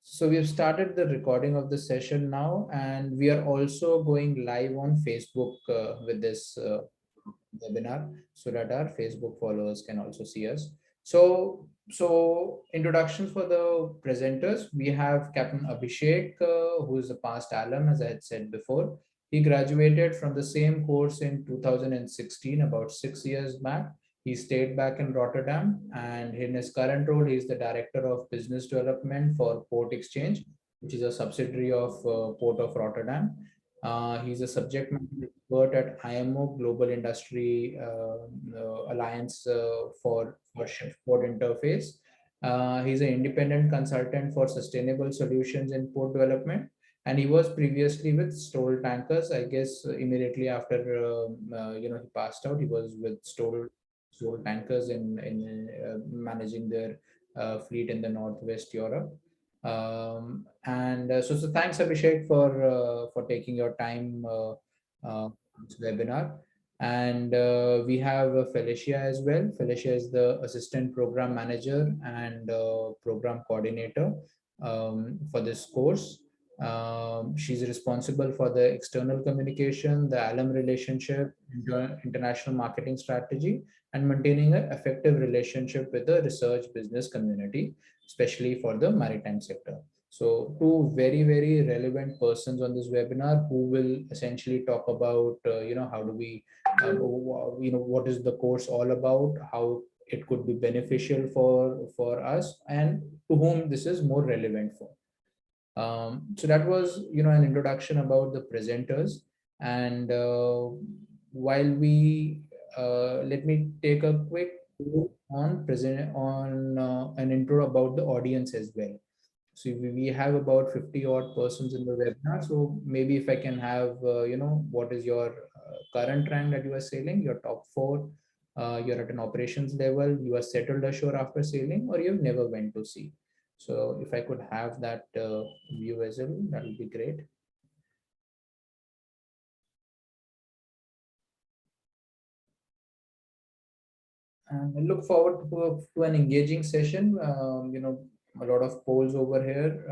So we have started the recording of the session now, and we are also going live on Facebook with this webinar, so that our Facebook followers can also see us. So introductions for the presenters. We have Captain Abhishek, who is a past alum, as I had said before. He graduated from the same course in 2016, about 6 years back. He stayed back in Rotterdam, and in his current role, he is the Director of Business Development for Port Exchange, which is a subsidiary of Port of Rotterdam. He's a subject matter expert at IMO Global Industry Alliance for Shipboard Interface. He's an independent consultant for sustainable solutions in port development, and he was previously with Stoll Tankers. I guess immediately after he passed out, he was with Stoll Tankers in managing their fleet in the Northwest Europe. So thanks Abhishek for taking your time this webinar. And we have Felicia as well. Felicia is the assistant program manager and program coordinator for this course. She's responsible for the external communication, the alum relationship, international marketing strategy, and maintaining an effective relationship with the research business community, especially for the maritime sector. So two very, very relevant persons on this webinar who will essentially talk about, how do we, what is the course all about, how it could be beneficial for us, and to whom this is more relevant for. So that was, an introduction about the presenters. And while we, let me take a quick on an intro about the audience as well. So we have about 50 odd persons in the webinar. So maybe if I can have, what is your current rank that you are sailing, your top four, you're at an operations level, you are settled ashore after sailing, or you've never went to sea. So if I could have that view as well, that would be great. And I look forward to an engaging session. A lot of polls over here.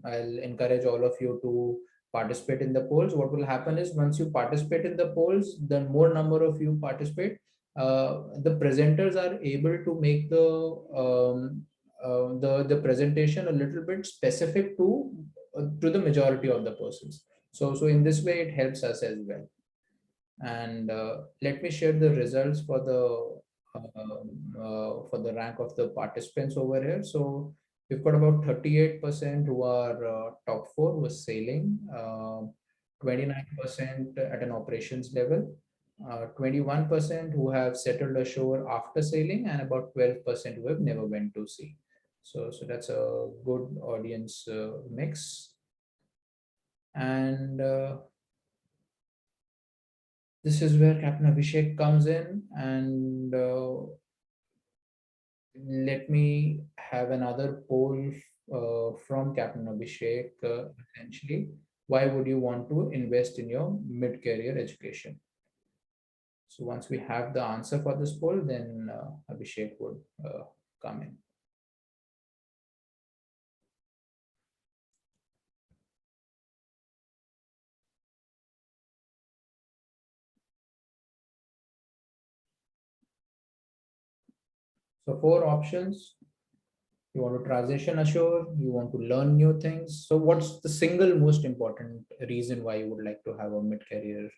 I'll encourage all of you to participate in the polls. What will happen is once you participate in the polls, the more number of you participate, the presenters are able to make the presentation a little bit specific to the majority of the persons. So in this way, it helps us as well. And let me share the results for the rank of the participants over here. So we've got about 38% who are top four was sailing, 29% at an operations level, 21% who have settled ashore after sailing, and about 12% who have never went to sea. So that's a good audience mix. And this is where Captain Abhishek comes in, and let me have another poll from Captain Abhishek. Essentially, why would you want to invest in your mid-career education? So once we have the answer for this poll, then Abhishek would come in. So 4 options. You want to transition ashore, you want to learn new things. So what's the single most important reason why you would like to have a mid-career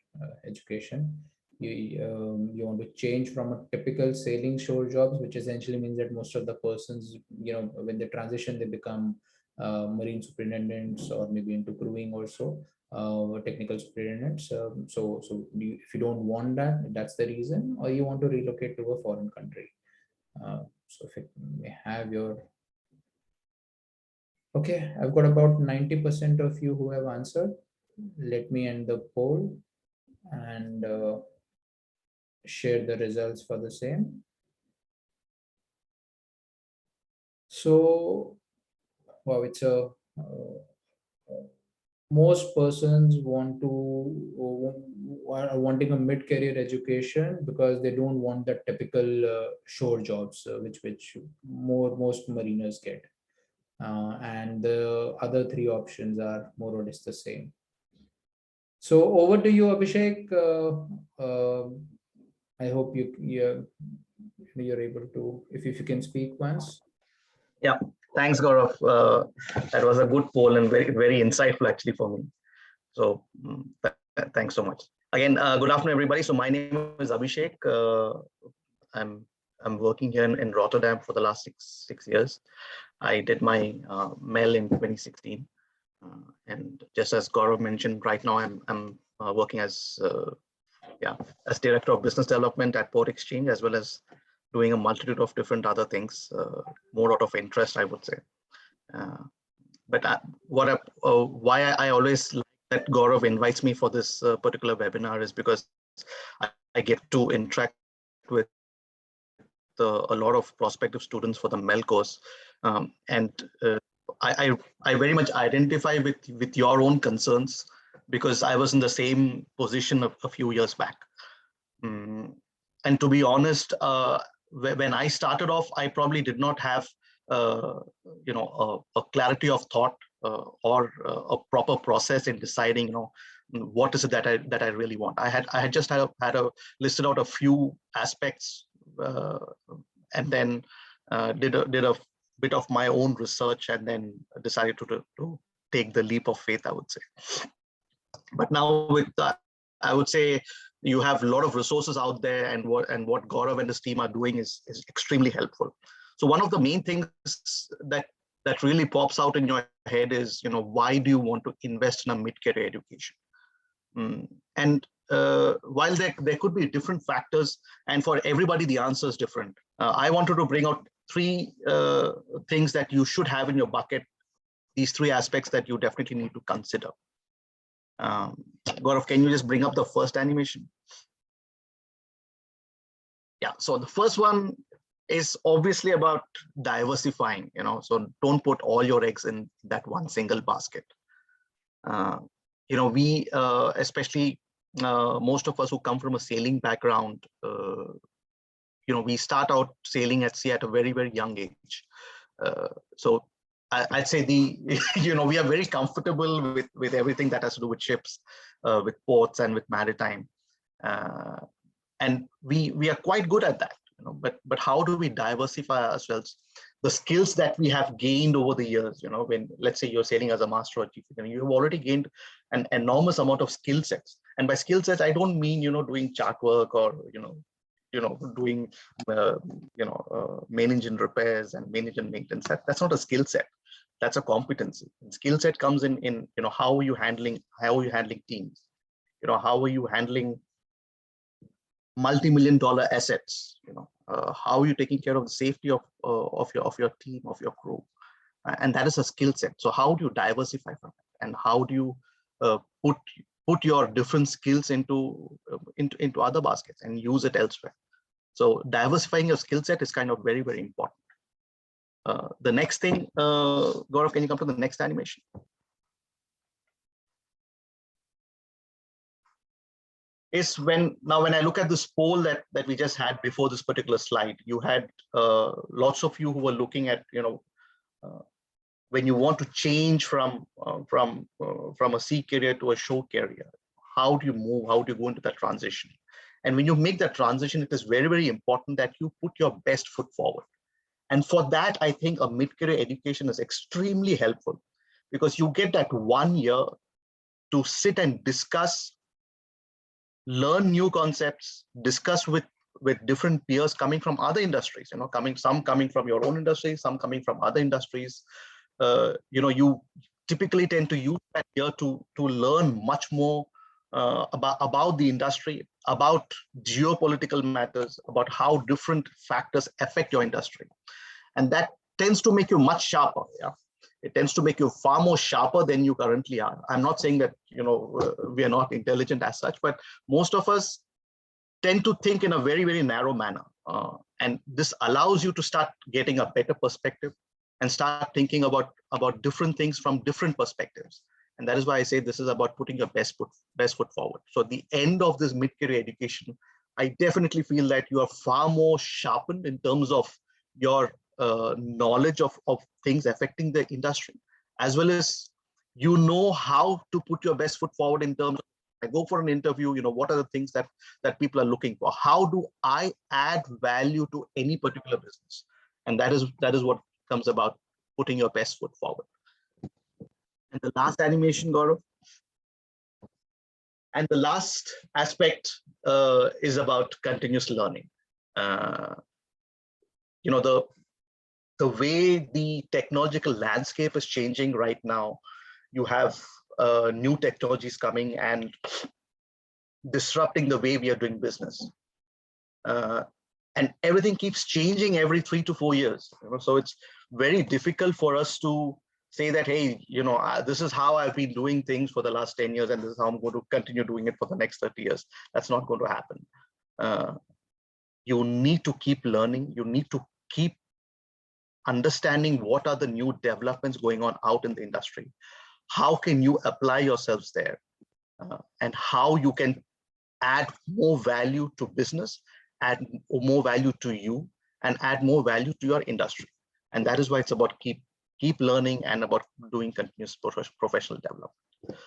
education? You want to change from a typical sailing shore jobs, which essentially means that most of the persons, when they transition, they become marine superintendents or maybe into crewing also, technical superintendents. If you don't want that, that's the reason, or you want to relocate to a foreign country. So if it may have your, okay, I've got about 90% of you who have answered. Let me end the poll and share the results for the same. So, wow, it's a most persons want to are wanting a mid-career education because they don't want the typical shore jobs, which most mariners get. and the other three options are more or less the same. So over to you, Abhishek. I hope you're able to, if you can speak once. Yeah, thanks, Gaurav. That was a good poll and very insightful actually for me. So thanks so much. Again, good afternoon, everybody. So my name is Abhishek. I'm working here in Rotterdam for the last six years. I did my MEL in 2016, and just as Gaurav mentioned, right now I'm working as director of business development at Port Exchange, as well as doing a multitude of different other things, more out of interest, I would say. But why I always like that Gaurav invites me for this particular webinar is because I get to interact with a lot of prospective students for the MEL course, and I very much identify with your own concerns, because I was in the same position a few years back. And to be honest, when I started off, I probably did not have a clarity of thought or a proper process in deciding, what is it that I really want. I had just had a listed out a few aspects, and then did a bit of my own research, and then decided to take the leap of faith, I would say. But now with that, I would say you have a lot of resources out there, and what Gaurav and his team are doing is extremely helpful. So one of the main things that really pops out in your head is, why do you want to invest in a mid-career education? And while there could be different factors, and for everybody the answer is different, I wanted to bring out three things that you should have in your bucket. These three aspects that you definitely need to consider. Gaurav, can you just bring up the first animation? Yeah, so the first one is obviously about diversifying, so don't put all your eggs in that one single basket. We, especially most of us who come from a sailing background, we start out sailing at sea at a very, very young age. So I'd say we are very comfortable with everything that has to do with ships, with ports, and with maritime, and we are quite good at that. But how do we diversify ourselves? The skills that we have gained over the years, when, let's say, you're sailing as a master or chief, you've already gained an enormous amount of skill sets. And by skill sets, I don't mean doing chart work or doing main engine repairs and main engine maintenance. That's not a skill set. That's a competency. And skill set comes in how are you handling teams? How are you handling multi-million-dollar assets? How are you taking care of the safety of your team, of your crew? And that is a skill set. So how do you diversify from it? And how do you put your different skills into other baskets and use it elsewhere? So diversifying your skill set is kind of very, very important. The next thing, Gaurav, can you come to the next animation? Is when I look at this poll that we just had before this particular slide, you had lots of you who were looking at, when you want to change from a sea carrier to a shore carrier, how do you move? How do you go into that transition? And when you make that transition, it is very, very important that you put your best foot forward. And for that, I think a mid-career education is extremely helpful, because you get that 1 year to sit and discuss, learn new concepts, discuss with different peers coming from other industries, some coming from your own industry, some coming from other industries. You typically tend to use that year to learn much more about the industry, about geopolitical matters, about how different factors affect your industry. And that tends to make you much sharper. Yeah, it tends to make you far more sharper than you currently are. I'm not saying that we are not intelligent as such, but most of us tend to think in a very, very narrow manner. And this allows you to start getting a better perspective and start thinking about different things from different perspectives. And that is why I say this is about putting your best foot forward. So at the end of this mid-career education, I definitely feel that you are far more sharpened in terms of your knowledge of things affecting the industry, as well as you know how to put your best foot forward in terms of, I go for an interview, what are the things that people are looking for? How do I add value to any particular business? And that is what comes about putting your best foot forward. And the last animation, Gaurav, and the last aspect is about continuous learning. The way the technological landscape is changing right now, you have new technologies coming and disrupting the way we are doing business. And everything keeps changing every 3 to 4 years. So it's very difficult for us to say that, hey, this is how I've been doing things for the last 10 years, and this is how I'm going to continue doing it for the next 30 years. That's not going to happen. You need to keep learning. You need to keep understanding what are the new developments going on out in the industry. How can you apply yourselves there? And how you can add more value to business, add more value to you, and add more value to your industry. And that is why it's about keep learning and about doing continuous professional development.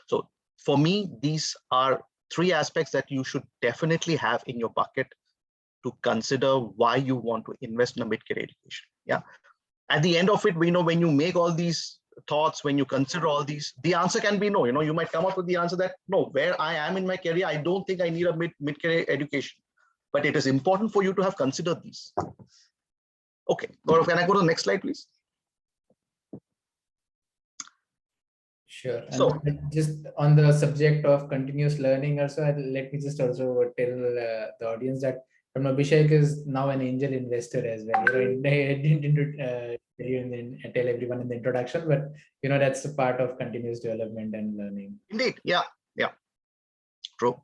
So for me, these are 3 aspects that you should definitely have in your bucket to consider why you want to invest in a mid-career education. Yeah. At the end of it, we know when you make all these thoughts, when you consider all these, the answer can be no. You might come up with the answer that no, where I am in my career, I don't think I need a mid-career education. But it is important for you to have considered these. Okay, Gaurav, can I go to the next slide, please? Sure. And so, just on the subject of continuous learning also, let me just also tell the audience that Abhishek is now an angel investor as well. I didn't tell everyone in the introduction, but that's a part of continuous development and learning. Indeed, yeah, true.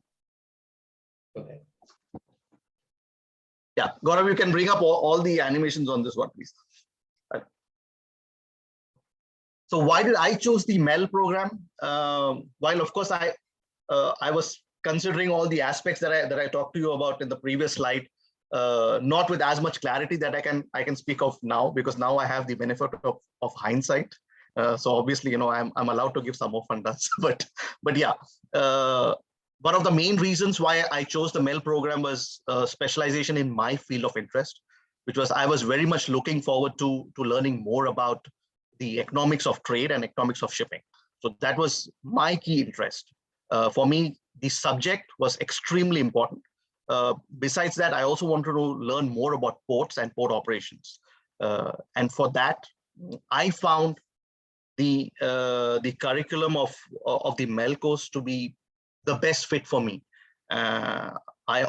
Okay. Yeah, Gaurav, you can bring up all the animations on this one, please. So why did I choose the MEL program? While of course I was considering all the aspects that I talked to you about in the previous slide, not with as much clarity that I can speak of now, because now I have the benefit of hindsight. So obviously, I'm allowed to give some more funders, but yeah. One of the main reasons why I chose the MEL program was specialization in my field of interest, which was I was very much looking forward to learning more about the economics of trade and economics of shipping. So that was my key interest. For me, the subject was extremely important. Besides that, I also wanted to learn more about ports and port operations. And for that, I found the curriculum of the MEL course to be the best fit for me. I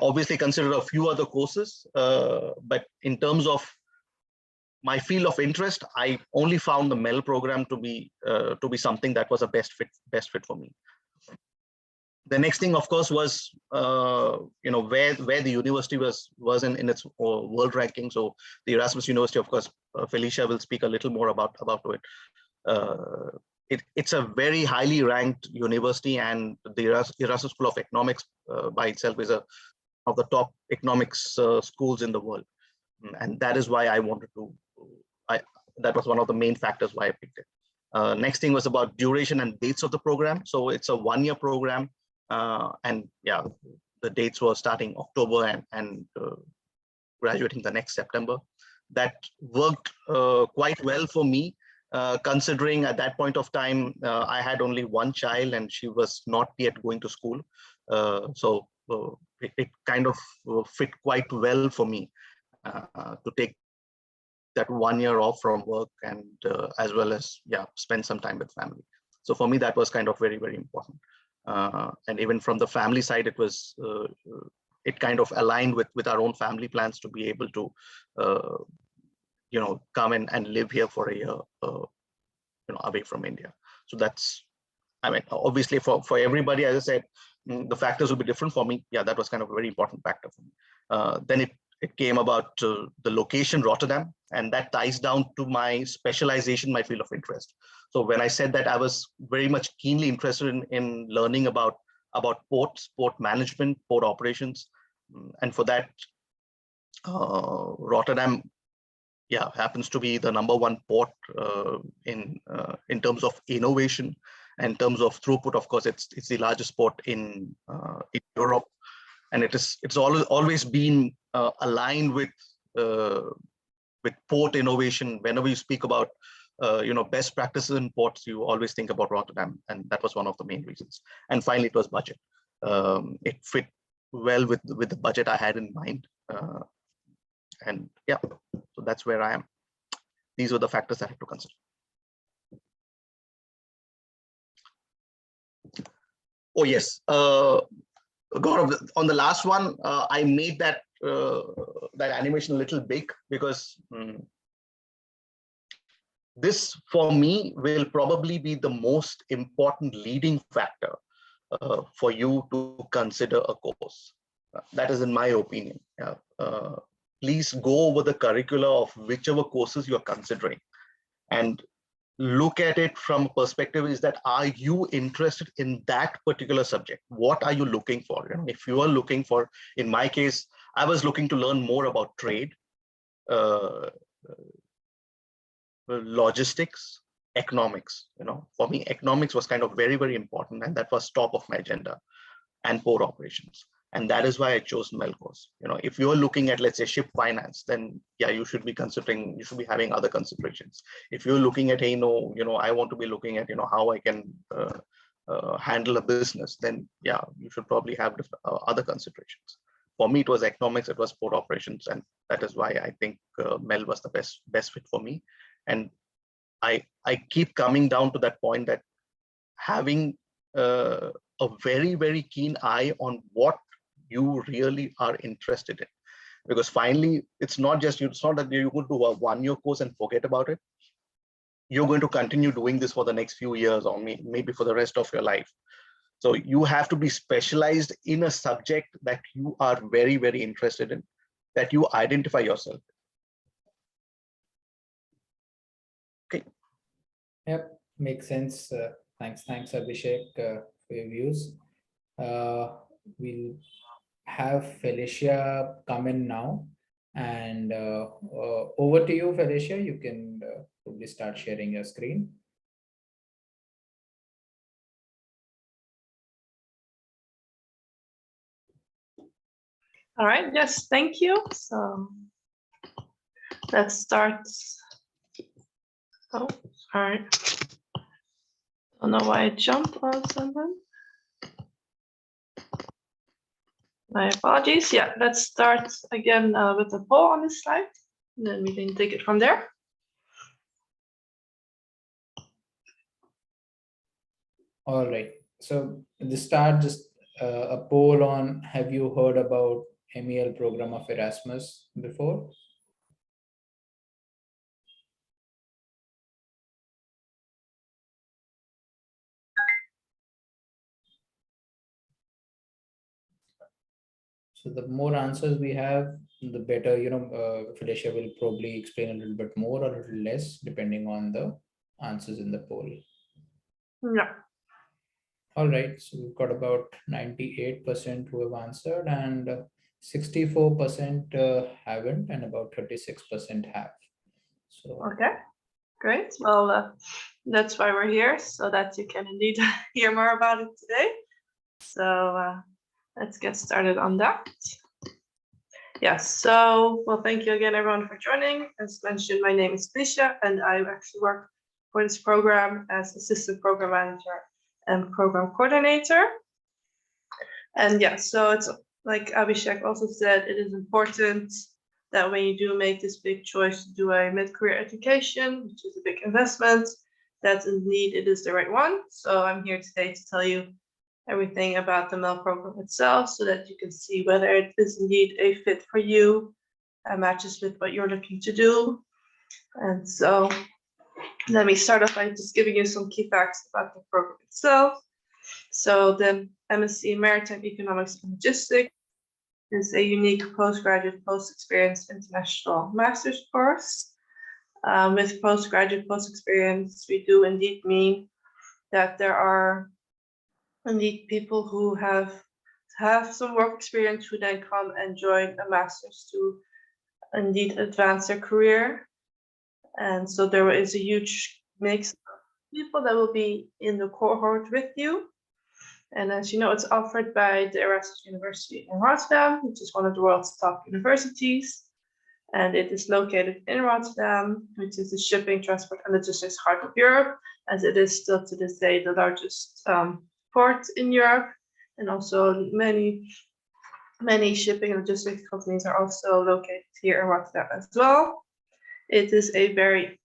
obviously considered a few other courses, but in terms of my field of interest, I only found the MEL program to be something that was a best fit for me. The next thing, of course, was where the university was in its world ranking. So the Erasmus University, of course, Felicia will speak a little more about it. It's a very highly ranked university, and the Erasmus School of Economics by itself is one of the top economics schools in the world. And that is why I wanted to, that was one of the main factors why I picked it. Next thing was about duration and dates of the program. So it's a 1-year program. And yeah, the dates were starting October and graduating the next September. That worked quite well for me, considering at that point of time, I had only one child and she was not yet going to school. So it kind of fit quite well for me to take that 1 year off from work and as well as spend some time with family. So for me, that was kind of very, very important. And even from the family side, it was it kind of aligned with our own family plans to be able to come in and live here for a year away from India. So that's, I mean, obviously for everybody, as I said, the factors will be different. For me, that was kind of a very important factor for me. Then it came about the location, Rotterdam, and that ties down to my specialization, my field of interest. So when I said that I was very much keenly interested in learning about ports, port management, port operations, and for that, Rotterdam, yeah, happens to be the #1 port in terms of innovation. In terms of throughput, of course, it's the largest port in Europe, and it's always been aligned with port innovation. Whenever you speak about best practices in ports, you always think about Rotterdam, and that was one of the main reasons. And finally, it was budget. It fit well with the budget I had in mind, and yeah, so that's where I am. These were the factors I had to consider. Oh yes, Gaurav, on the last one, I made that animation a little big because this, for me, will probably be the most important leading factor for you to consider a course. That is in my opinion. Please go over the curricula of whichever courses you're considering and look at it from a perspective is that, are you interested in that particular subject? What are you looking for? If you are looking for, in my case, I was looking to learn more about trade, logistics, economics. For me, economics was kind of very, very important, and that was top of my agenda, and port operations. And that is why I chose MEL course. If you're looking at, let's say, ship finance, then yeah, you should be having other considerations. If you're looking at, hey, I want to be looking at, how I can handle a business, then yeah, you should probably have other considerations. For me, it was economics, it was port operations, and that is why I think MEL was the best fit for me. And I keep coming down to that point that having a very, very keen eye on what you really are interested in, because finally it's not that you're going to do a 1-year course and forget about it. You're going to continue doing this for the next few years, or maybe for the rest of your life. So you have to be specialized in a subject that you are very, very interested in, that you identify yourself. Okay. Yep, makes sense. Thanks, Abhishek, for your views. We'll have Felicia come in now, and over to you, Felicia. You can probably start sharing your screen. All right, yes, thank you. So let's start. Oh, all right. Don't know why I jumped on someone. My apologies. Yeah, let's start again with the poll on this slide, and then we can take it from there. All right. So at the start, just a poll on, have you heard about MEL program of Erasmus before? So the more answers we have, the better, Felicia will probably explain a little bit more or a little less, depending on the answers in the poll. Yeah. All right, so we've got about 98% who have answered, and 64% haven't, and about 36% have. So okay, great. Well, that's why we're here, so that you can indeed hear more about it today. So let's get started on that. Yes, so, well, thank you again, everyone, for joining. As mentioned, my name is Felicia, and I actually work for this program as assistant program manager and program coordinator. And yeah, so it's like Abhishek also said, it is important that when you do make this big choice to do a mid-career education, which is a big investment, that indeed it is the right one. So I'm here today to tell you everything about the MEL program itself, so that you can see whether it is indeed a fit for you and matches with what you're looking to do. And so let me start off by just giving you some key facts about the program itself. So the MSc Maritime Economics and Logistics is a unique postgraduate post-experience international master's course. With postgraduate post-experience, we do indeed mean that there are indeed people who have some work experience who then come and join a master's to indeed advance their career. And so there is a huge mix of people that will be in the cohort with you. And as you know, it's offered by the Erasmus University in Rotterdam, which is one of the world's top universities. And it is located in Rotterdam, which is the shipping, transport, and logistics heart of Europe, as it is still to this day the largest port in Europe. And also many shipping and logistics companies are also located here in Rotterdam as well. It is a very